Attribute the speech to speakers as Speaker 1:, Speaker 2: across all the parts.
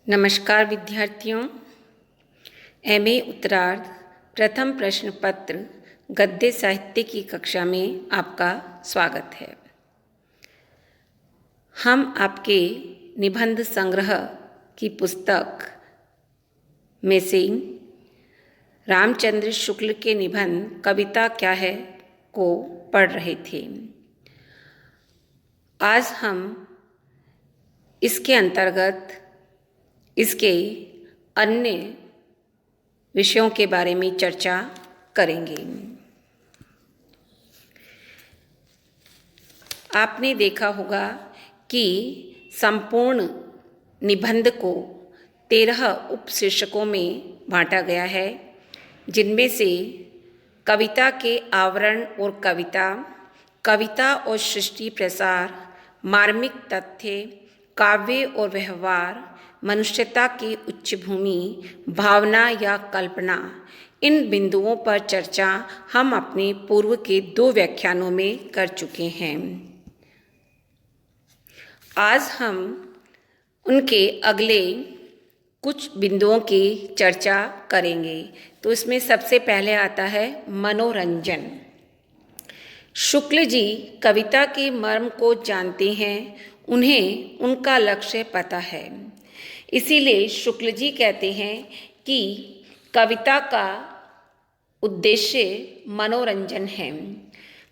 Speaker 1: नमस्कार विद्यार्थियों। एमए उत्तरार्ध प्रथम प्रश्न पत्र गद्य साहित्य की कक्षा में आपका स्वागत है। हम आपके निबंध संग्रह की पुस्तक में से रामचंद्र शुक्ल के निबंध कविता क्या है को पढ़ रहे थे। आज हम इसके अंतर्गत इसके अन्य विषयों के बारे में चर्चा करेंगे। आपने देखा होगा कि संपूर्ण निबंध को 13 उपशीर्षकों में बांटा गया है, जिनमें से कविता के आवरण और कविता, कविता और सृष्टि प्रसार, मार्मिक तथ्य, काव्य और व्यवहार, मनुष्यता की उच्च भूमि, भावना या कल्पना, इन बिंदुओं पर चर्चा हम अपने पूर्व के 2 व्याख्यानों में कर चुके हैं। आज हम उनके अगले कुछ बिंदुओं की चर्चा करेंगे। तो इसमें सबसे पहले आता है मनोरंजन। शुक्ल जी कविता के मर्म को जानते हैं, उन्हें उनका लक्ष्य पता है। इसीलिए शुक्ल जी कहते हैं कि कविता का उद्देश्य मनोरंजन है।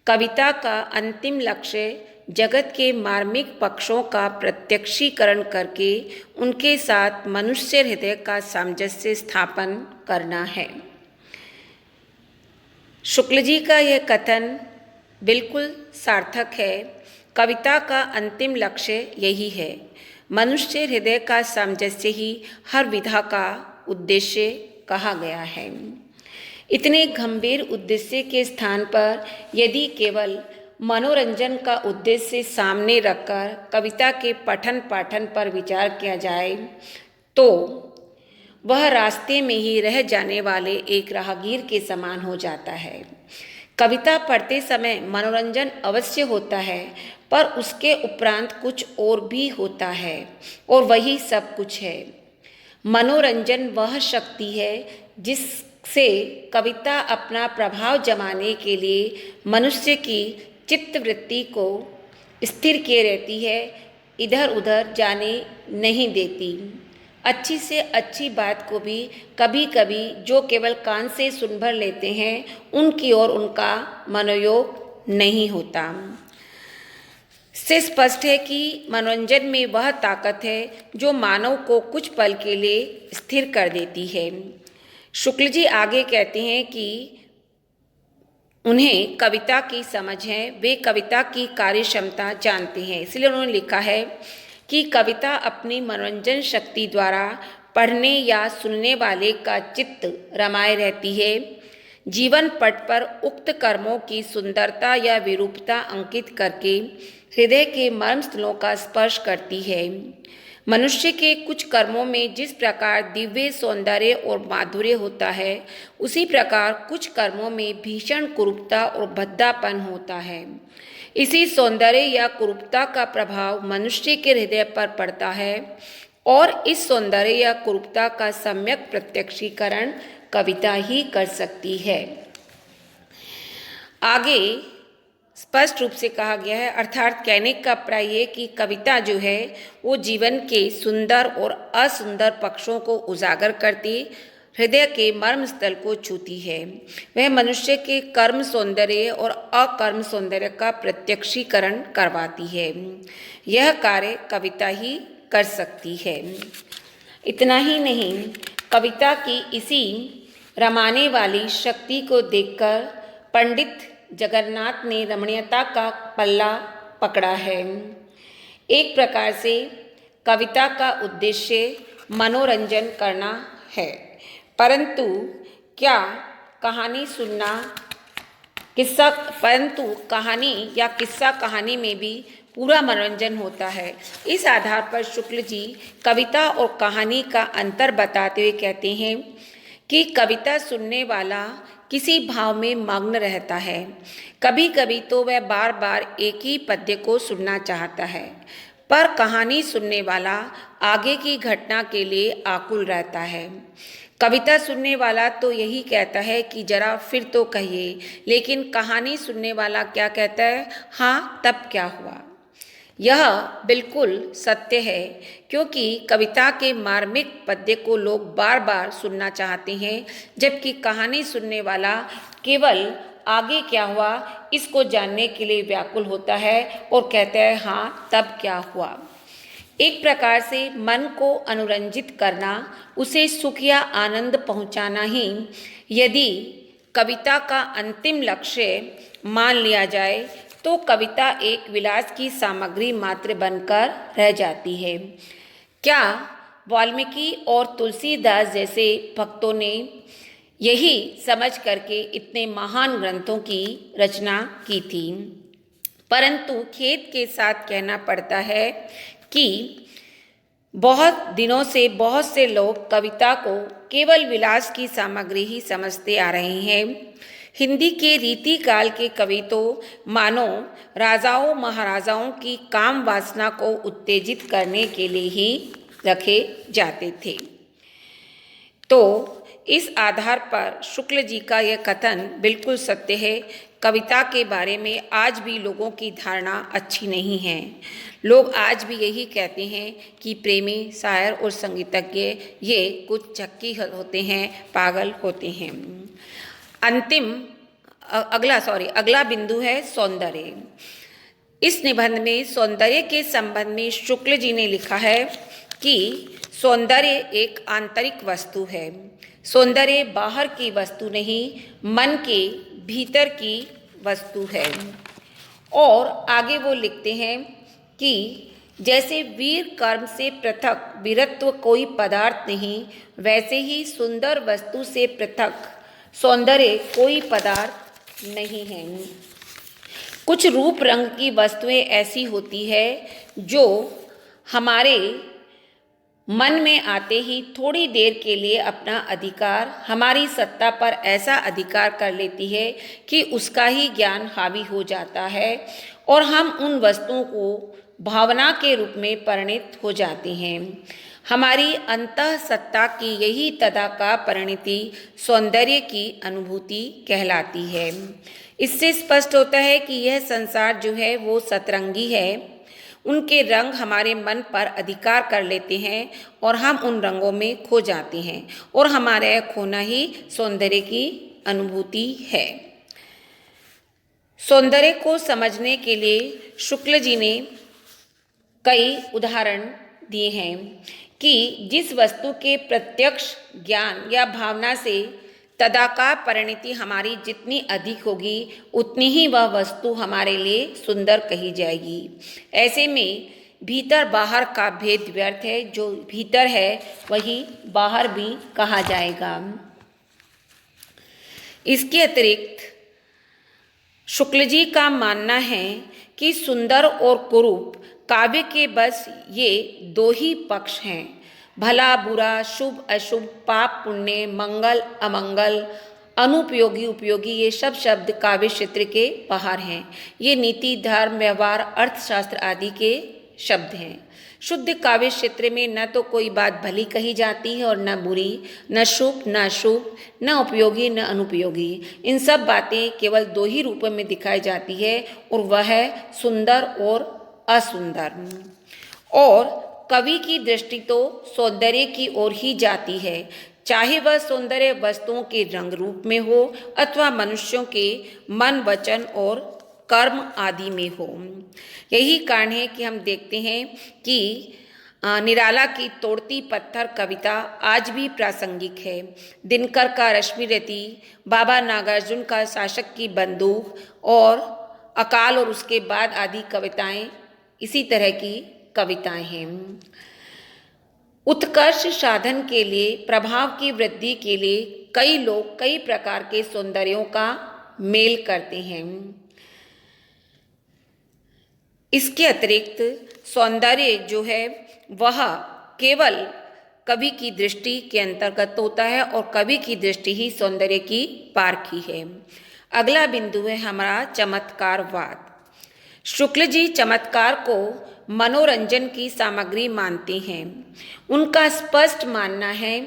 Speaker 1: कविता का अंतिम लक्ष्य जगत के मार्मिक पक्षों का प्रत्यक्षीकरण करके उनके साथ मनुष्य हृदय का सामंजस्य स्थापन करना है। शुक्ल जी का यह कथन बिल्कुल सार्थक है। कविता का अंतिम लक्ष्य यही है। मनुष्य हृदय का सामंजस्य ही हर विधा का उद्देश्य कहा गया है। इतने गंभीर उद्देश्य के स्थान पर यदि केवल मनोरंजन का उद्देश्य सामने रखकर कविता के पठन पाठन पर विचार किया जाए तो वह रास्ते में ही रह जाने वाले एक राहगीर के समान हो जाता है। कविता पढ़ते समय मनोरंजन अवश्य होता है, पर उसके उपरांत कुछ और भी होता है और वही सब कुछ है। मनोरंजन वह शक्ति है जिससे कविता अपना प्रभाव जमाने के लिए मनुष्य की चित्तवृत्ति को स्थिर किए रहती है, इधर उधर जाने नहीं देती। अच्छी से अच्छी बात को भी कभी कभी जो केवल कान से सुन भर लेते हैं, उनकी ओर उनका मनोयोग नहीं होता। से स्पष्ट है कि मनोरंजन में वह ताकत है जो मानव को कुछ पल के लिए स्थिर कर देती है। शुक्ल जी आगे कहते हैं कि उन्हें कविता की समझ है, वे कविता की कार्य क्षमता जानते हैं। इसलिए उन्होंने लिखा है कि कविता अपनी मनोरंजन शक्ति द्वारा पढ़ने या सुनने वाले का चित्त रमाए रहती है। जीवन पट पर उक्त कर्मों की सुंदरता या विरूपता अंकित करके हृदय के मर्म स्थलों का स्पर्श करती है। मनुष्य के कुछ कर्मों में जिस प्रकार दिव्य सौंदर्य और माधुर्य होता है, उसी प्रकार कुछ कर्मों में भीषण कुरूपता और भद्दापन होता है। इसी सौंदर्य या कुरूपता का प्रभाव मनुष्य के हृदय पर पड़ता है और इस सौंदर्य या कुरूपता का सम्यक प्रत्यक्षीकरण कविता ही कर सकती है। आगे स्पष्ट रूप से कहा गया है, अर्थात कहने का अभिप्राय ये कि कविता जो है वो जीवन के सुंदर और असुंदर पक्षों को उजागर करती, हृदय के मर्म स्थल को छूती है। वह मनुष्य के कर्म सौंदर्य और अकर्म सौंदर्य का प्रत्यक्षीकरण करवाती है। यह कार्य कविता ही कर सकती है। इतना ही नहीं, कविता की इसी रमाने वाली शक्ति को देखकर पंडित जगन्नाथ ने रमणीयता का पल्ला पकड़ा है। एक प्रकार से कविता का उद्देश्य मनोरंजन करना है, परंतु कहानी या किस्सा कहानी में भी पूरा मनोरंजन होता है। इस आधार पर शुक्ल जी कविता और कहानी का अंतर बताते हुए कहते हैं कि कविता सुनने वाला किसी भाव में मग्न रहता है। कभी कभी तो वह बार बार एक ही पद्य को सुनना चाहता है, पर कहानी सुनने वाला आगे की घटना के लिए आकुल रहता है। कविता सुनने वाला तो यही कहता है कि जरा फिर तो कहिए, लेकिन कहानी सुनने वाला क्या कहता है? हाँ, तब क्या हुआ? यह बिल्कुल सत्य है, क्योंकि कविता के मार्मिक पद्य को लोग बार बार सुनना चाहते हैं, जबकि कहानी सुनने वाला केवल आगे क्या हुआ इसको जानने के लिए व्याकुल होता है और कहता है हाँ, तब क्या हुआ। एक प्रकार से मन को अनुरंजित करना, उसे सुख या आनंद पहुंचाना ही यदि कविता का अंतिम लक्ष्य मान लिया जाए तो कविता एक विलास की सामग्री मात्र बनकर रह जाती है। क्या वाल्मीकि और तुलसीदास जैसे भक्तों ने यही समझ करके इतने महान ग्रंथों की रचना की थी। परंतु खेद के साथ कहना पड़ता है कि बहुत दिनों से बहुत से लोग कविता को केवल विलास की सामग्री ही समझते आ रहे हैं। हिंदी के रीति काल के कवि तो मानो राजाओं महाराजाओं की काम वासना को उत्तेजित करने के लिए ही रखे जाते थे। तो इस आधार पर शुक्ल जी का यह कथन बिल्कुल सत्य है। कविता के बारे में आज भी लोगों की धारणा अच्छी नहीं है। लोग आज भी यही कहते हैं कि प्रेमी, शायर और संगीतज्ञ ये कुछ झक्की होते हैं, पागल होते हैं। अगला बिंदु है सौंदर्य। इस निबंध में सौंदर्य के संबंध में शुक्ल जी ने लिखा है कि सौंदर्य एक आंतरिक वस्तु है। सौंदर्य बाहर की वस्तु नहीं, मन के भीतर की वस्तु है। और आगे वो लिखते हैं कि जैसे वीर कर्म से पृथक वीरत्व कोई पदार्थ नहीं, वैसे ही सुंदर वस्तु से पृथक सौंदर्य कोई पदार्थ नहीं है। कुछ रूप रंग की वस्तुएं ऐसी होती है जो हमारे मन में आते ही थोड़ी देर के लिए अपना अधिकार, हमारी सत्ता पर ऐसा अधिकार कर लेती है कि उसका ही ज्ञान हावी हो जाता है और हम उन वस्तुओं को भावना के रूप में परिणित हो जाते हैं। हमारी अंतः सत्ता की यही तदाकार परिणति सौंदर्य की अनुभूति कहलाती है। इससे स्पष्ट होता है कि यह संसार जो है वो सतरंगी है। उनके रंग हमारे मन पर अधिकार कर लेते हैं और हम उन रंगों में खो जाते हैं और हमारा यह खोना ही सौंदर्य की अनुभूति है। सौंदर्य को समझने के लिए शुक्ल जी ने कई उदाहरण दिए हैं कि जिस वस्तु के प्रत्यक्ष ज्ञान या भावना से तदाकार परिणति हमारी जितनी अधिक होगी उतनी ही वह वस्तु हमारे लिए सुंदर कही जाएगी। ऐसे में भीतर बाहर का भेद व्यर्थ है। जो भीतर है वही बाहर भी कहा जाएगा। इसके अतिरिक्त शुक्ल जी का मानना है कि सुंदर और कुरूप काव्य के बस ये दो ही पक्ष हैं। भला बुरा, शुभ अशुभ, पाप पुण्य, मंगल अमंगल, अनुपयोगी उपयोगी, ये सब शब्द काव्य क्षेत्र के बाहर हैं। ये नीति, धर्म, व्यवहार, अर्थशास्त्र आदि के शब्द हैं। शुद्ध काव्य क्षेत्र में न तो कोई बात भली कही जाती है और न बुरी, न शुभ न अशुभ, न उपयोगी न अनुपयोगी। इन सब बातें केवल दो ही रूपों में दिखाई जाती है और वह है सुंदर और असुंदर। और कवि की दृष्टि तो सौंदर्य की ओर ही जाती है, चाहे वह सौंदर्य वस्तुओं के रंग रूप में हो अथवा मनुष्यों के मन, वचन और कर्म आदि में हो। यही कारण है कि हम देखते हैं कि निराला की तोड़ती पत्थर कविता आज भी प्रासंगिक है। दिनकर का रश्मिरथी, बाबा नागार्जुन का शासक की बंदूक और अकाल और उसके बाद आदि कविताएं इसी तरह की कविताएं हैं। उत्कर्ष साधन के लिए, प्रभाव की वृद्धि के लिए कई लोग कई प्रकार के सौंदर्यों का मेल करते हैं। इसके अतिरिक्त सौंदर्य जो है वह केवल कवि की दृष्टि के अंतर्गत होता है और कवि की दृष्टि ही सौंदर्य की पारखी है। अगला बिंदु है हमारा चमत्कारवाद। शुक्ल जी चमत्कार को मनोरंजन की सामग्री मानते हैं। उनका स्पष्ट मानना है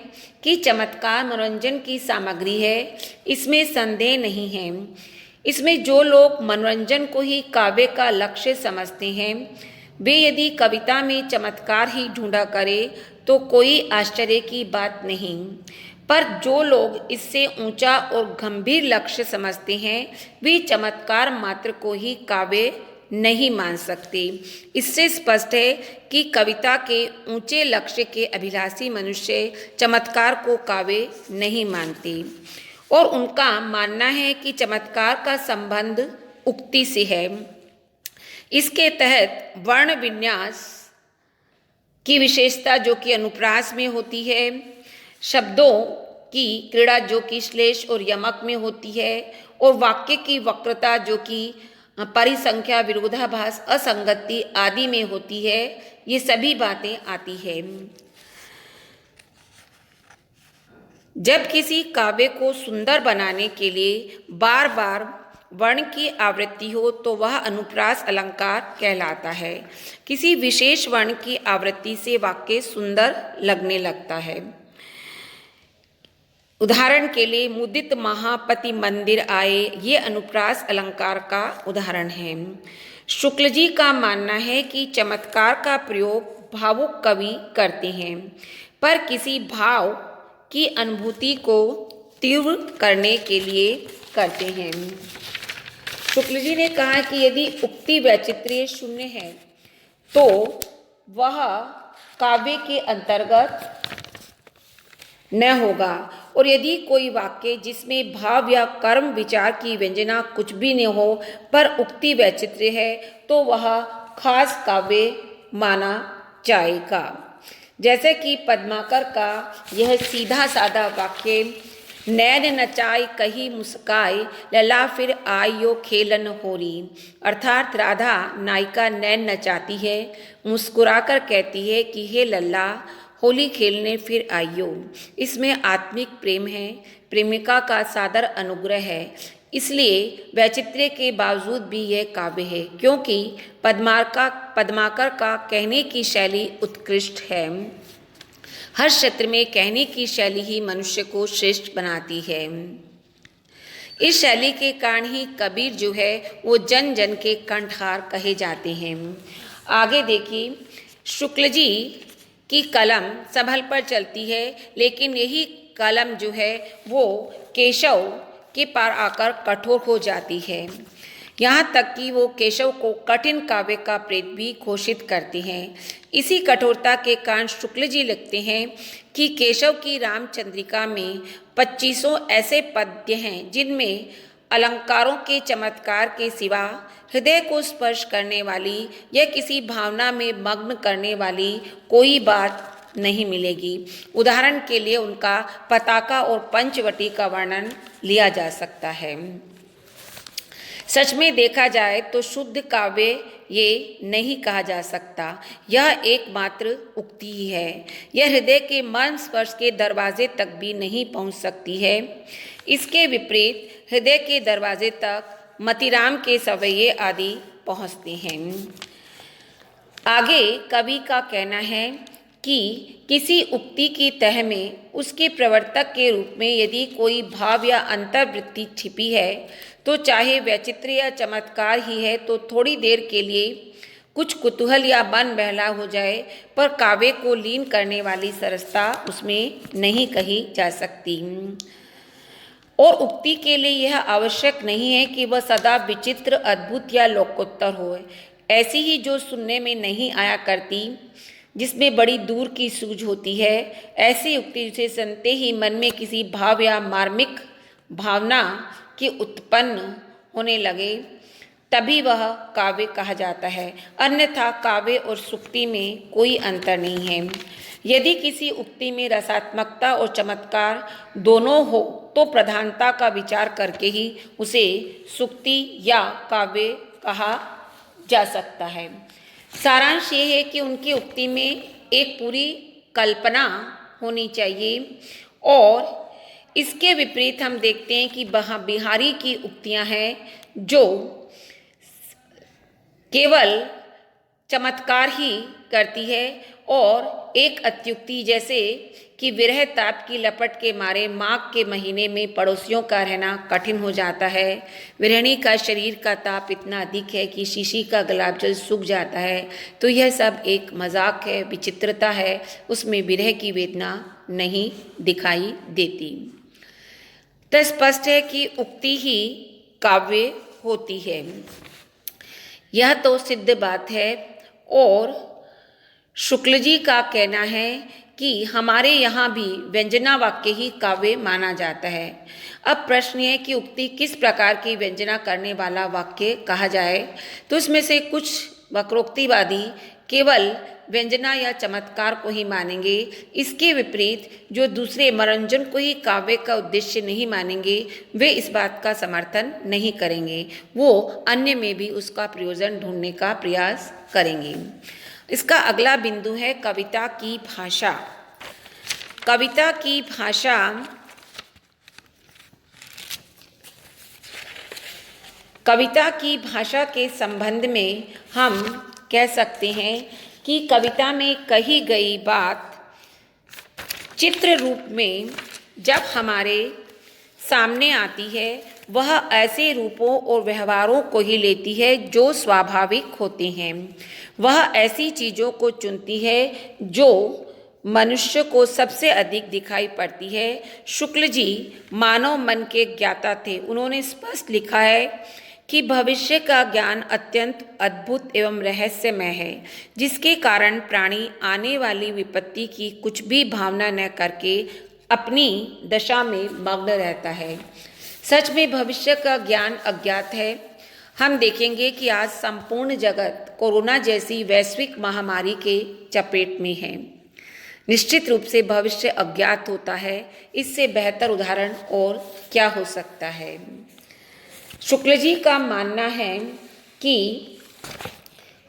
Speaker 1: कि चमत्कार मनोरंजन की सामग्री है, इसमें संदेह नहीं है। इसमें जो लोग मनोरंजन को ही काव्य का लक्ष्य समझते हैं, वे यदि कविता में चमत्कार ही ढूंढा करें तो कोई आश्चर्य की बात नहीं, पर जो लोग इससे ऊंचा और गंभीर लक्ष्य समझते हैं, वे चमत्कार मात्र को ही काव्य नहीं मान सकते। इससे स्पष्ट है कि कविता के ऊंचे लक्ष्य के अभिलाषी मनुष्य चमत्कार को काव्य नहीं मानते, और उनका मानना है कि चमत्कार का संबंध उक्ति से है। इसके तहत वर्ण विन्यास की विशेषता जो कि अनुप्रास में होती है, शब्दों की क्रीड़ा जो कि श्लेष और यमक में होती है, और वाक्य की वक्रता जो कि परिसंख्या, विरोधाभास, असंगति आदि में होती है, ये सभी बातें आती है। जब किसी काव्य को सुंदर बनाने के लिए बार बार वर्ण की आवृत्ति हो तो वह अनुप्रास अलंकार कहलाता है। किसी विशेष वर्ण की आवृत्ति से वाक्य सुंदर लगने लगता है। उदाहरण के लिए मुदित महापति मंदिर आए, ये अनुप्रास अलंकार का उदाहरण है। शुक्ल जी का मानना है कि चमत्कार का प्रयोग भावुक कवि करते हैं, पर किसी भाव की अनुभूति को तीव्र करने के लिए करते हैं। शुक्ल जी ने कहा कि यदि उक्ति वैचित्र्य शून्य है तो वह काव्य के अंतर्गत न होगा, और यदि कोई वाक्य जिसमें भाव या कर्म विचार की व्यंजना कुछ भी न हो पर उक्ति वैचित्र्य है तो वह खास काव्य माना जाएगा। जैसे कि पद्माकर का यह सीधा साधा वाक्य, नैन नचाई कही मुस्काई लला फिर आयो खेलन होरी, अर्थात राधा नायिका नैन नचाती है, मुस्कुराकर कहती है कि हे लल्ला होली खेलने फिर आइयो। इसमें आत्मिक प्रेम है, प्रेमिका का सादर अनुग्रह है, इसलिए वैचित्र्य के बावजूद भी यह काव्य है, क्योंकि पद्माकर का कहने की शैली उत्कृष्ट है। हर क्षेत्र में कहने की शैली ही मनुष्य को श्रेष्ठ बनाती है। इस शैली के कारण ही कबीर जो है वो जन जन के कंठहार कहे जाते हैं। आगे देखिए, शुक्ल जी की कलम संभल पर चलती है, लेकिन यही कलम जो है वो केशव के पार आकर कठोर हो जाती है। यहाँ तक कि वो केशव को कठिन काव्य का प्रेत भी घोषित करते हैं। इसी कठोरता के कारण शुक्ल जी लिखते हैं कि केशव की रामचंद्रिका में 2500 ऐसे पद्य हैं जिनमें अलंकारों के चमत्कार के सिवा हृदय को स्पर्श करने वाली या किसी भावना में मग्न करने वाली कोई बात नहीं मिलेगी। उदाहरण के लिए उनका पताका और पंचवटी का वर्णन लिया जा सकता है। सच में देखा जाए तो शुद्ध काव्य ये नहीं कहा जा सकता, यह एकमात्र उक्ति ही है। यह हृदय के मर्म स्पर्श के दरवाजे तक भी नहीं पहुंच सकती है। इसके विपरीत हृदय के दरवाजे तक मतिराम के सवैये आदि पहुंचते हैं। आगे कवि का कहना है कि किसी उक्ति की तह में उसके प्रवर्तक के रूप में यदि कोई भाव या अंतर्वृत्ति छिपी है तो चाहे वैचित्र्य या चमत्कार ही है तो थोड़ी देर के लिए कुछ कुतूहल या मन बहला हो जाए, पर काव्य को लीन करने वाली सरसता उसमें नहीं कही जा सकती। और उक्ति के लिए यह आवश्यक नहीं है कि वह सदा विचित्र, अद्भुत या लोकोत्तर हो। ऐसी ही जो सुनने में नहीं आया करती, जिसमें बड़ी दूर की सूझ होती है, ऐसी उक्ति जिसे सुनते ही मन में किसी भाव या मार्मिक भावना के उत्पन्न होने लगे, तभी वह काव्य कहा जाता है। अन्यथा काव्य और सुक्ति में कोई अंतर नहीं है। यदि किसी उक्ति में रसात्मकता और चमत्कार दोनों हो तो प्रधानता का विचार करके ही उसे सुक्ति या काव्य कहा जा सकता है। सारांश ये है कि उनकी उक्ति में एक पूरी कल्पना होनी चाहिए, और इसके विपरीत हम देखते हैं कि बिहारी की उक्तियां हैं जो केवल चमत्कार ही करती है और एक अत्युक्ति जैसे कि विरह ताप की लपट के मारे माघ के महीने में पड़ोसियों का रहना कठिन हो जाता है। विरहिणी का शरीर का ताप इतना अधिक है कि शीशी का गुलाब जल सूख जाता है। तो यह सब एक मजाक है, विचित्रता है, उसमें विरह की वेदना नहीं दिखाई देती। तो स्पष्ट है कि उक्ति ही काव्य होती है, यह तो सिद्ध बात है। और शुक्ल जी का कहना है कि हमारे यहाँ भी व्यंजना वाक्य ही काव्य माना जाता है। अब प्रश्न है कि उक्ति किस प्रकार की व्यंजना करने वाला वाक्य कहा जाए। तो इसमें से कुछ वक्रोक्तिवादी केवल व्यंजना या चमत्कार को ही मानेंगे। इसके विपरीत जो दूसरे मनोरंजन को ही काव्य का उद्देश्य नहीं मानेंगे, वे इस बात का समर्थन नहीं करेंगे, वो अन्य में भी उसका प्रयोजन ढूंढने का प्रयास करेंगे। इसका अगला बिंदु है कविता की भाषा। कविता की भाषा कविता की भाषा के संबंध में हम कह सकते हैं कि कविता में कही गई बात चित्र रूप में जब हमारे सामने आती है, वह ऐसे रूपों और व्यवहारों को ही लेती है जो स्वाभाविक होते हैं। वह ऐसी चीज़ों को चुनती है जो मनुष्य को सबसे अधिक दिखाई पड़ती है। शुक्ल जी मानव मन के ज्ञाता थे। उन्होंने स्पष्ट लिखा है कि भविष्य का ज्ञान अत्यंत अद्भुत एवं रहस्यमय है, जिसके कारण प्राणी आने वाली विपत्ति की कुछ भी भावना न करके अपनी दशा में मग्न रहता है। सच में भविष्य का ज्ञान अज्ञात है। हम देखेंगे कि आज संपूर्ण जगत कोरोना जैसी वैश्विक महामारी के चपेट में है। निश्चित रूप से भविष्य अज्ञात होता है। इससे बेहतर उदाहरण और क्या हो सकता है। शुक्ल जी का मानना है कि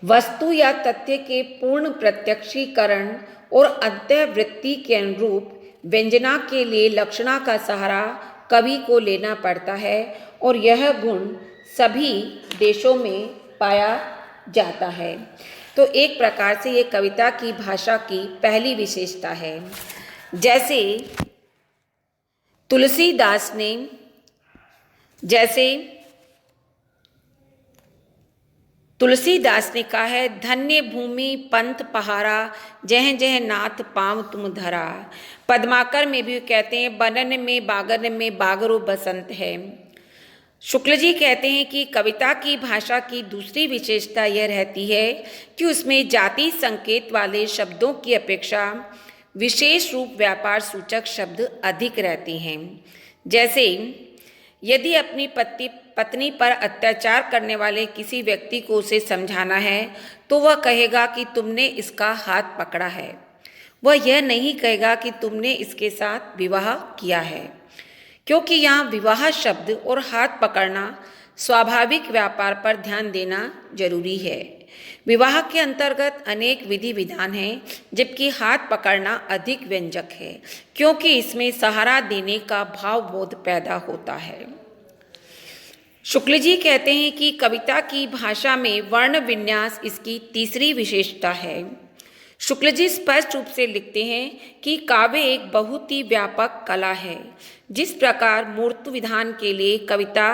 Speaker 1: वस्तु या तथ्य के पूर्ण प्रत्यक्षीकरण और अंतःवृत्ति के अनुरूप व्यंजना के लिए लक्षणा का सहारा कवि को लेना पड़ता है और यह गुण सभी देशों में पाया जाता है। तो एक प्रकार से ये कविता की भाषा की पहली विशेषता है। जैसे तुलसीदास ने कहा है, धन्य भूमि पंथ पहारा, जह जह नाथ पाँव तुम धरा। पद्माकर में भी कहते हैं, बनन में बागन में बागरो बसंत है। शुक्ल जी कहते हैं कि कविता की भाषा की दूसरी विशेषता यह रहती है कि उसमें जाति संकेत वाले शब्दों की अपेक्षा विशेष रूप व्यापार सूचक शब्द अधिक रहते हैं। जैसे यदि अपनी पत्नी पर अत्याचार करने वाले किसी व्यक्ति को उसे समझाना है तो वह कहेगा कि तुमने इसका हाथ पकड़ा है। वह यह नहीं कहेगा कि तुमने इसके साथ विवाह किया है, क्योंकि यहाँ विवाह शब्द और हाथ पकड़ना स्वाभाविक व्यापार पर ध्यान देना जरूरी है। विवाह के अंतर्गत अनेक विधि विधान हैं, जबकि हाथ पकड़ना अधिक व्यंजक है, क्योंकि इसमें सहारा देने का भावबोध पैदा होता है। शुक्ल जी कहते हैं कि कविता की भाषा में वर्ण विन्यास इसकी तीसरी विशेषता है। शुक्ल जी स्पष्ट रूप से लिखते हैं कि काव्य एक बहुत ही व्यापक कला है। जिस प्रकार मूर्त विधान के लिए कविता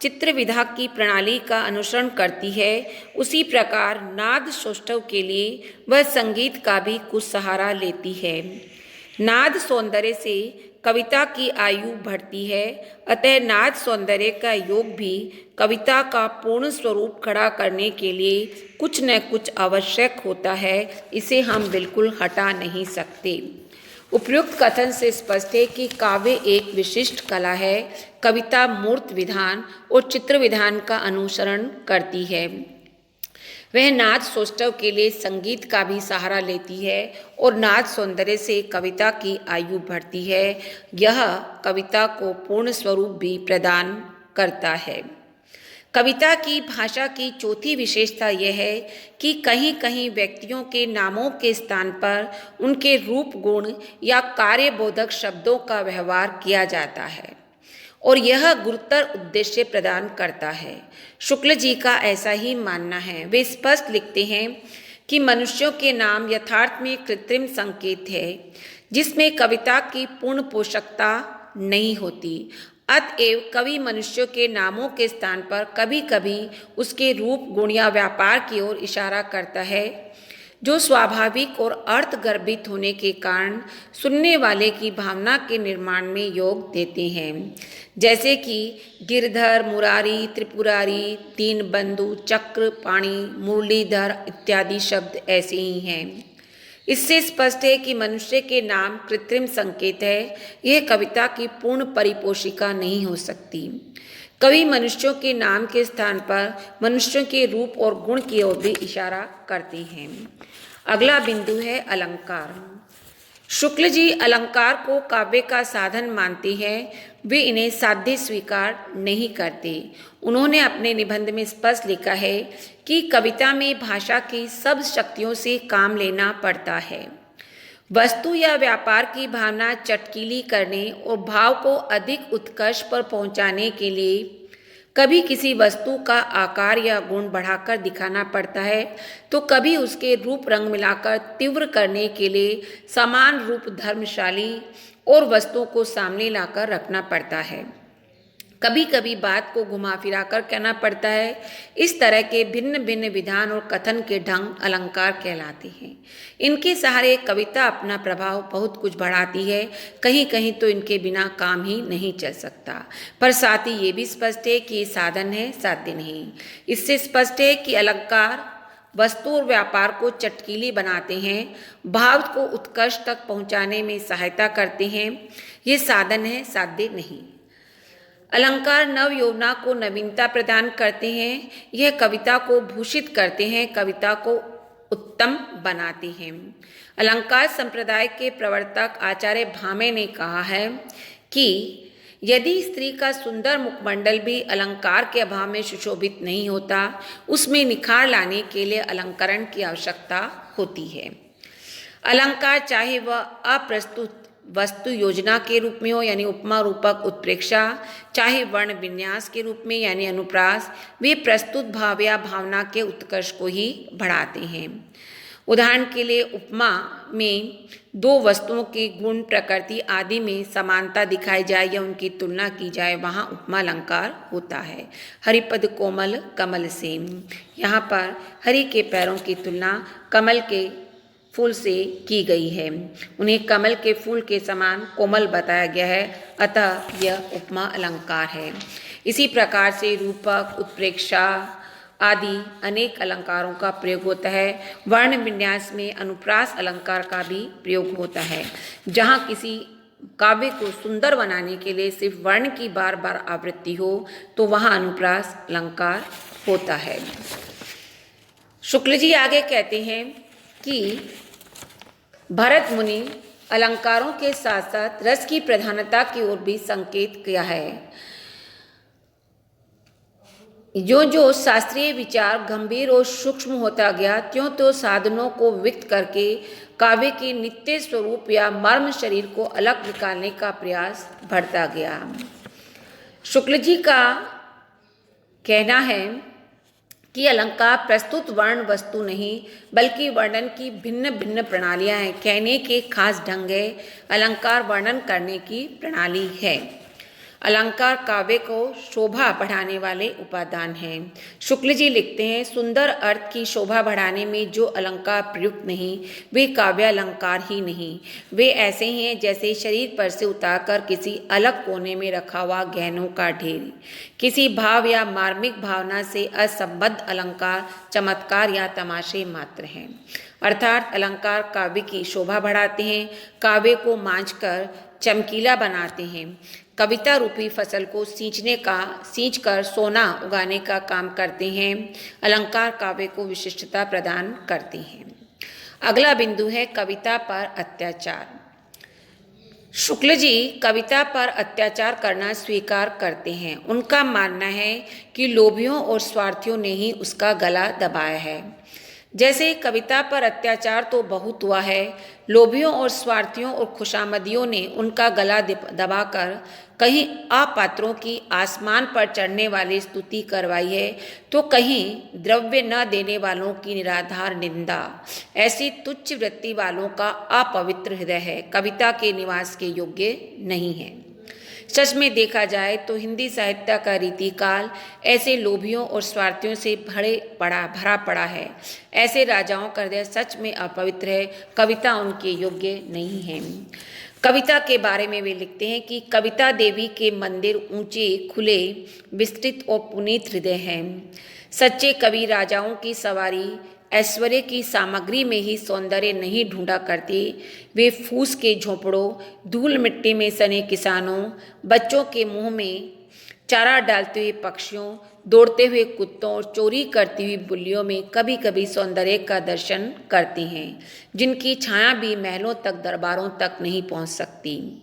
Speaker 1: चित्र विधा की प्रणाली का अनुसरण करती है, उसी प्रकार नाद सौष्ठव के लिए वह संगीत का भी कुछ सहारा लेती है। नाद सौंदर्य से कविता की आयु बढ़ती है, अतः नाद सौंदर्य का योग भी कविता का पूर्ण स्वरूप खड़ा करने के लिए कुछ न कुछ आवश्यक होता है। इसे हम बिल्कुल हटा नहीं सकते। उपयुक्त कथन से स्पष्ट है कि काव्य एक विशिष्ट कला है। कविता मूर्त विधान और चित्र विधान का अनुसरण करती है। वह नाद सौष्ठव के लिए संगीत का भी सहारा लेती है और नाद सौंदर्य से कविता की आयु बढ़ती है। यह कविता को पूर्ण स्वरूप भी प्रदान करता है। कविता की भाषा की चौथी विशेषता यह है कि कहीं कहीं व्यक्तियों के नामों के स्थान पर उनके रूप गुण या कार्यबोधक शब्दों का व्यवहार किया जाता है और यह गुरुतर उद्देश्य प्रदान करता है। शुक्ल जी का ऐसा ही मानना है। वे स्पष्ट लिखते हैं कि मनुष्यों के नाम यथार्थ में कृत्रिम संकेत है जिसमें कविता की पूर्ण पोषकता नहीं होती। अतएव कवि मनुष्यों के नामों के स्थान पर कभी कभी उसके रूप, गुण या व्यापार की ओर इशारा करता है, जो स्वाभाविक और अर्थगर्भित होने के कारण सुनने वाले की भावना के निर्माण में योग देते हैं। जैसे कि गिरधर, मुरारी, त्रिपुरारी, दीनबंधु, चक्र पाणी, मुरलीधर इत्यादि शब्द ऐसे ही हैं। इससे स्पष्ट है कि मनुष्य के नाम कृत्रिम संकेत है, यह कविता की पूर्ण परिपोषिका नहीं हो सकती। कवि मनुष्यों के नाम के स्थान पर मनुष्यों के रूप और गुण की ओर भी इशारा करते हैं। अगला बिंदु है अलंकार। शुक्ल जी अलंकार को काव्य का साधन मानते हैं, वे इन्हें साध्य स्वीकार नहीं करते। उन्होंने अपने निबंध में स्पष्ट लिखा है कि कविता में भाषा की सब शक्तियों से काम लेना पड़ता है। वस्तु या व्यापार की भावना चटकीली करने और भाव को अधिक उत्कर्ष पर पहुंचाने के लिए कभी किसी वस्तु का आकार या गुण बढ़ाकर दिखाना पड़ता है, तो कभी उसके रूप रंग मिलाकर तीव्र करने के लिए समान रूप धर्मशाली और वस्तुओं को सामने लाकर रखना पड़ता है। कभी कभी बात को घुमा फिरा कर कहना पड़ता है। इस तरह के भिन्न भिन्न विधान और कथन के ढंग अलंकार कहलाते हैं। इनके सहारे कविता अपना प्रभाव बहुत कुछ बढ़ाती है, कहीं कहीं तो इनके बिना काम ही नहीं चल सकता। पर साथ ही ये भी स्पष्ट है कि ये साधन है, साध्य नहीं। इससे स्पष्ट है कि अलंकार वस्तु और व्यापार को चटकीली बनाते हैं, भाव को उत्कर्ष तक पहुँचाने में सहायता करते हैं। ये साधन है, साध्य नहीं। अलंकार नव यौवना को नवीनता प्रदान करते हैं, यह कविता को भूषित करते हैं, कविता को उत्तम बनाते हैं। अलंकार संप्रदाय के प्रवर्तक आचार्य भामे ने कहा है कि यदि स्त्री का सुंदर मुखमंडल भी अलंकार के अभाव में सुशोभित नहीं होता, उसमें निखार लाने के लिए अलंकरण की आवश्यकता होती है। अलंकार चाहे वह अप्रस्तुत वस्तु योजना के रूप में हो यानी उपमा रूपक उत्प्रेक्षा, चाहे वर्ण विन्यास के रूप में यानी अनुप्रास, वे प्रस्तुत भाव या भावना के उत्कर्ष को ही बढ़ाते हैं। उदाहरण के लिए उपमा में दो वस्तुओं के गुण, प्रकृति आदि में समानता दिखाई जाए या उनकी तुलना की जाए, वहाँ उपमा अलंकार होता है। हरिपद कोमल कमल सेम, यहाँ पर हरि के पैरों की तुलना कमल के फूल से की गई है, उन्हें कमल के फूल के समान कोमल बताया गया है, अतः यह उपमा अलंकार है। इसी प्रकार से रूपक, उत्प्रेक्षा आदि अनेक अलंकारों का प्रयोग होता है। वर्ण विन्यास में अनुप्रास अलंकार का भी प्रयोग होता है। जहाँ किसी काव्य को सुंदर बनाने के लिए सिर्फ वर्ण की बार बार आवृत्ति हो, तो वहाँ अनुप्रास अलंकार होता है। शुक्ल जी आगे कहते हैं कि भरत मुनि अलंकारों के साथ साथ रस की प्रधानता की ओर भी संकेत किया है। जो शास्त्रीय विचार गंभीर और सूक्ष्म होता गया, त्यों तो साधनों को विकत करके काव्य के नित्य स्वरूप या मर्म शरीर को अलग निकालने का प्रयास बढ़ता गया। शुक्ल जी का कहना है कि अलंकार प्रस्तुत वर्ण वस्तु नहीं, बल्कि वर्णन की भिन्न भिन्न प्रणालियां हैं। कहने के खास ढंग है, अलंकार वर्णन करने की प्रणाली है। अलंकार काव्य को शोभा बढ़ाने वाले उपादान हैं। शुक्ल जी लिखते हैं, सुंदर अर्थ की शोभा बढ़ाने में जो अलंकार प्रयुक्त नहीं, वे काव्य अलंकार ही नहीं। वे ऐसे ही हैं जैसे शरीर पर से उतारकर किसी अलग कोने में रखा हुआ गहनों का ढेर। किसी भाव या मार्मिक भावना से असंबद्ध अलंकार चमत्कार या तमाशे मात्र हैं। अर्थात अलंकार काव्य की शोभा बढ़ाते हैं, काव्य को मांझकर चमकीला बनाते हैं, कविता रूपी फसल को सींच कर सोना उगाने का काम करते हैं। अलंकार काव्य को विशिष्टता प्रदान करते हैं। अगला बिंदु है कविता पर अत्याचार। शुक्ल जी कविता पर अत्याचार करना स्वीकार करते हैं। उनका मानना है कि लोभियों और स्वार्थियों ने ही उसका गला दबाया है। जैसे कविता पर अत्याचार तो बहुत हुआ है, लोभियों और स्वार्थियों और खुशामदियों ने उनका गला दबाकर कहीं अपात्रों की आसमान पर चढ़ने वाली स्तुति करवाई है, तो कहीं द्रव्य न देने वालों की निराधार निंदा। ऐसी तुच्छ वृत्ति वालों का अपवित्र हृदय है, कविता के निवास के योग्य नहीं है। सच में देखा जाए तो हिंदी साहित्य का रीतिकाल ऐसे लोभियों और स्वार्थियों से भरा पड़ा है। ऐसे राजाओं का हृदय सच में अपवित्र है, कविता उनके योग्य नहीं है। कविता के बारे में वे लिखते हैं कि कविता देवी के मंदिर ऊंचे, खुले, विस्तृत और पुनीत हृदय हैं। सच्चे कवि राजाओं की सवारी ऐश्वर्य की सामग्री में ही सौंदर्य नहीं ढूंढा करते। वे फूस के झोंपड़ों, धूल मिट्टी में सने किसानों, बच्चों के मुंह में चारा डालते हुए पक्षियों, दौड़ते हुए कुत्तों और चोरी करती हुई बुल्लियों में कभी कभी सौंदर्य का दर्शन करते हैं, जिनकी छाया भी महलों तक, दरबारों तक नहीं पहुंच सकती।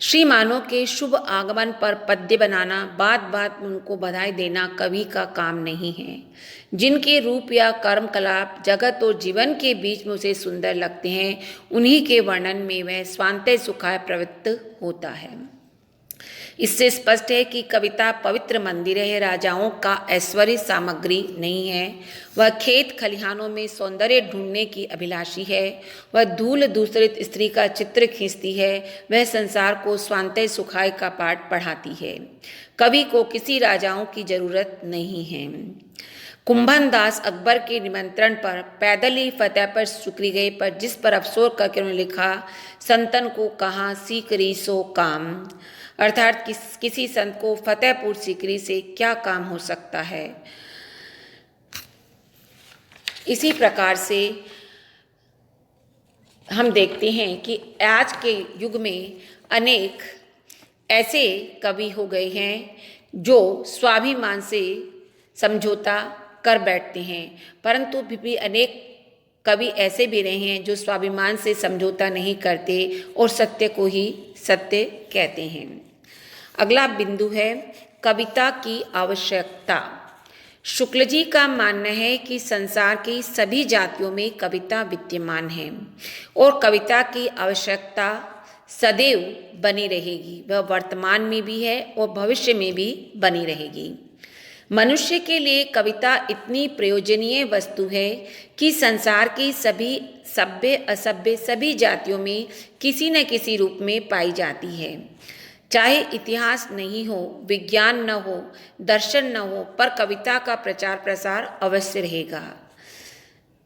Speaker 1: श्रीमानों के शुभ आगमन पर पद्य बनाना, बात बात में उनको बधाई देना कवि का काम नहीं है। जिनके रूप या कर्मकलाप जगत और जीवन के बीच में उसे सुंदर लगते हैं, उन्हीं के वर्णन में वह स्वांतः सुखाय प्रवृत्त होता है। इससे स्पष्ट है कि कविता पवित्र मंदिर है, राजाओं का ऐश्वर्य सामग्री नहीं है। वह खेत खलिहानों में सौंदर्य ढूंढने की अभिलाषी है। वह धूल दूसरित स्त्री का चित्र खींचती है। वह संसार को स्वांतः सुखाय का पाठ पढ़ाती है। कवि को किसी राजाओं की जरूरत नहीं है। कुंभन दास अकबर के निमंत्रण पर पैदल ही फतेहपुर सिकरी गए, पर जिस पर अफसोस करके उन्होंने लिखा, संतन को कहाँ सीकरी सो काम, अर्थात किसी संत को फतेहपुर सिकरी से क्या काम हो सकता है। इसी प्रकार से हम देखते हैं कि आज के युग में अनेक ऐसे कवि हो गए हैं जो स्वाभिमान से समझौता कर बैठते हैं, परंतु भी अनेक कवि ऐसे भी रहे हैं जो स्वाभिमान से समझौता नहीं करते और सत्य को ही सत्य कहते हैं। अगला बिंदु है कविता की आवश्यकता। शुक्ल जी का मानना है कि संसार की सभी जातियों में कविता विद्यमान है और कविता की आवश्यकता सदैव बनी रहेगी। वह वर्तमान में भी है और भविष्य में भी बनी रहेगी। मनुष्य के लिए कविता इतनी प्रयोजनीय वस्तु है कि संसार की सभी सभ्य असभ्य सभी जातियों में किसी न किसी रूप में पाई जाती है। चाहे इतिहास नहीं हो, विज्ञान न हो, दर्शन न हो, पर कविता का प्रचार प्रसार अवश्य रहेगा।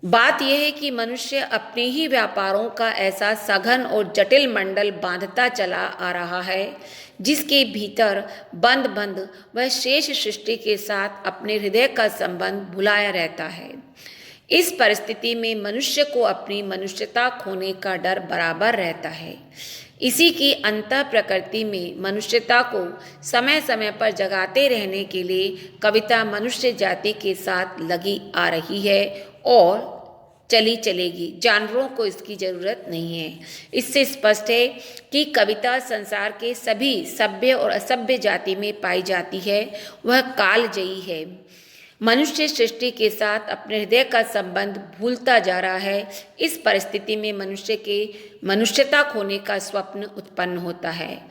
Speaker 1: बात यह है कि मनुष्य अपने ही व्यापारों का ऐसा सघन और जटिल मंडल बांधता चला आ रहा है, जिसके भीतर बंद बंद वह शेष सृष्टि के साथ अपने हृदय का संबंध भुलाया रहता है। इस परिस्थिति में मनुष्य को अपनी मनुष्यता खोने का डर बराबर रहता है। इसी की अंतः प्रकृति में मनुष्यता को समय समय पर जगाते रहने के लिए कविता मनुष्य जाति के साथ लगी आ रही है और चली चलेगी। जानवरों को इसकी जरूरत नहीं है। इससे स्पष्ट है कि कविता संसार के सभी सभ्य और असभ्य जाति में पाई जाती है। वह कालजयी है। मनुष्य सृष्टि के साथ अपने हृदय का संबंध भूलता जा रहा है। इस परिस्थिति में मनुष्य के मनुष्यता खोने का स्वप्न उत्पन्न होता है।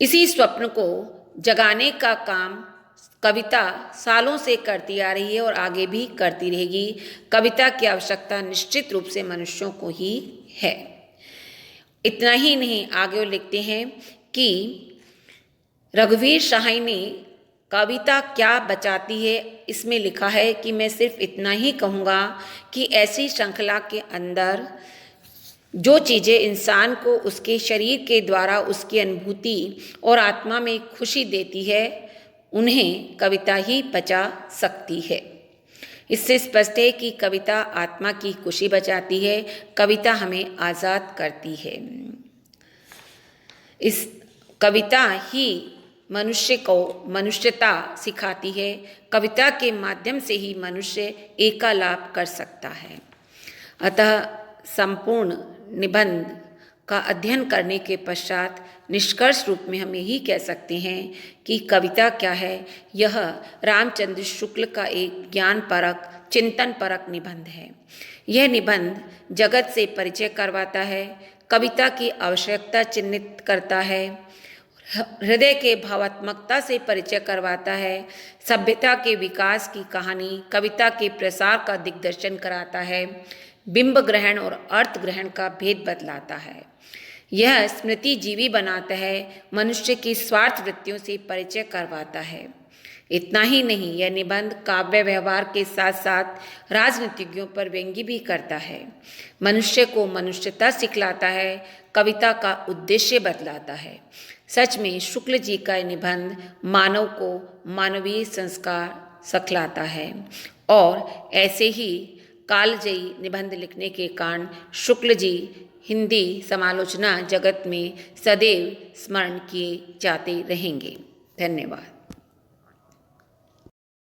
Speaker 1: इसी स्वप्न को जगाने का काम कविता सालों से करती आ रही है और आगे भी करती रहेगी। कविता की आवश्यकता निश्चित रूप से मनुष्यों को ही है। इतना ही नहीं, आगे वो लिखते हैं कि रघुवीर शाही ने कविता क्या बचाती है, इसमें लिखा है कि मैं सिर्फ इतना ही कहूँगा कि ऐसी श्रृंखला के अंदर जो चीज़ें इंसान को उसके शरीर के द्वारा उसकी अनुभूति और आत्मा में खुशी देती है, उन्हें कविता ही बचा सकती है। इससे स्पष्ट है कि कविता आत्मा की खुशी बचाती है। कविता हमें आज़ाद करती है। इस कविता ही मनुष्य को मनुष्यता सिखाती है। कविता के माध्यम से ही मनुष्य एकालाप कर सकता है। अतः संपूर्ण निबंध का अध्ययन करने के पश्चात निष्कर्ष रूप में हम यही कह सकते हैं कि कविता क्या है। यह रामचंद्र शुक्ल का एक ज्ञानपरक चिंतन परक निबंध है। यह निबंध जगत से परिचय करवाता है, कविता की आवश्यकता चिन्हित करता है, हृदय के भावात्मकता से परिचय करवाता है, सभ्यता के विकास की कहानी कविता के प्रसार का दिग्दर्शन कराता है, बिंब ग्रहण और अर्थ ग्रहण का भेद बतलाता है। यह स्मृति जीवी बनाता है, मनुष्य की स्वार्थ वृत्तियों से परिचय करवाता है। इतना ही नहीं, यह निबंध काव्य व्यवहार के साथ साथ राजनीतिज्ञों पर व्यंग्य भी करता है, मनुष्य को मनुष्यता सिखलाता है, कविता का उद्देश्य बतलाता है। सच में शुक्ल जी का निबंध मानव को मानवीय संस्कार सिखलाता है और ऐसे ही कालजयी निबंध लिखने के कारण शुक्ल जी हिंदी समालोचना जगत में सदैव स्मरण किए जाते रहेंगे। धन्यवाद।